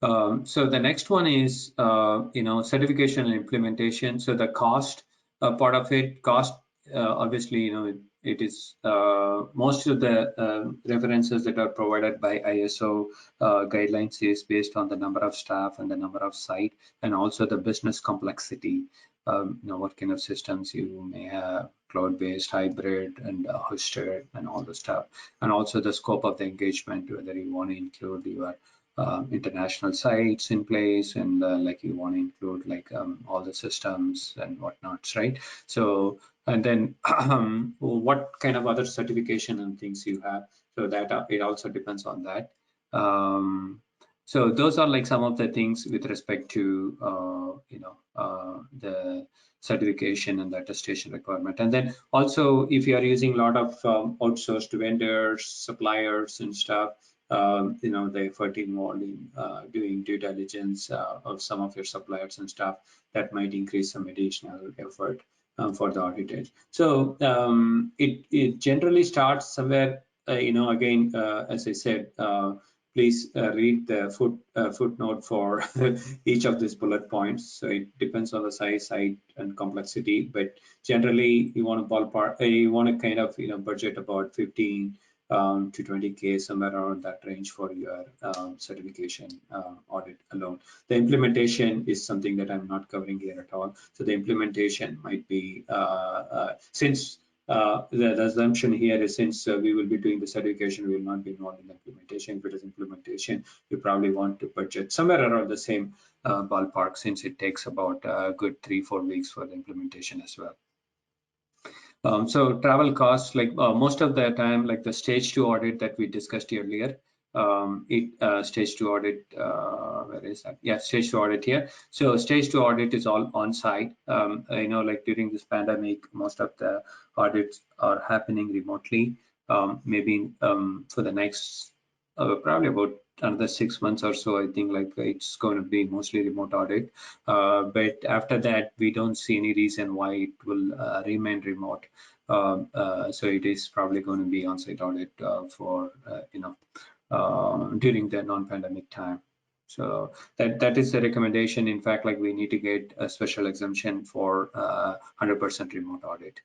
So the next one is, certification and implementation. So the cost part of it, obviously, it is most of the references that are provided by ISO guidelines is based on the number of staff and the number of site, and also the business complexity. What kind of systems you may have, cloud-based, hybrid, and hosted, and all the stuff, and also the scope of the engagement, whether you want to include your international sites in place, and like you want to include like all the systems and whatnots, right? So, and then what kind of other certification and things you have, so that it also depends on that. So those are like some of the things with respect to the certification and the attestation requirement. And then also, if you are using a lot of outsourced vendors, suppliers and stuff, the effort involved in doing due diligence of some of your suppliers and stuff, that might increase some additional effort for the auditors. So it generally starts somewhere, again, as I said, please read the footnote for each of these bullet points. So it depends on the size, height, and complexity, but generally you want to ballpark, you want to kind of budget about 15 to 20K, somewhere around that range for your certification audit alone. The implementation is something that I'm not covering here at all. So the implementation might be, since the assumption here is, since we will be doing the certification, we will not be involved in the implementation. If it is implementation, you probably want to budget somewhere around the same ballpark, since it takes about a good 3-4 weeks for the implementation as well. So travel costs, like most of the time, like the stage 2 audit that we discussed earlier, stage 2 audit, where is that? Yeah, stage 2 audit here. So stage 2 audit is all on site. Like during this pandemic, most of the audits are happening remotely. Maybe for the next probably about another 6 months or so, I think like it's going to be mostly remote audit. But after that, we don't see any reason why it will remain remote. So it is probably going to be on-site audit for during the non-pandemic time. So that is the recommendation. In fact, like we need to get a special exemption for 100% remote audit.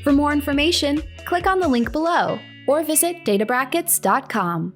For more information, click on the link below or visit databrackets.com.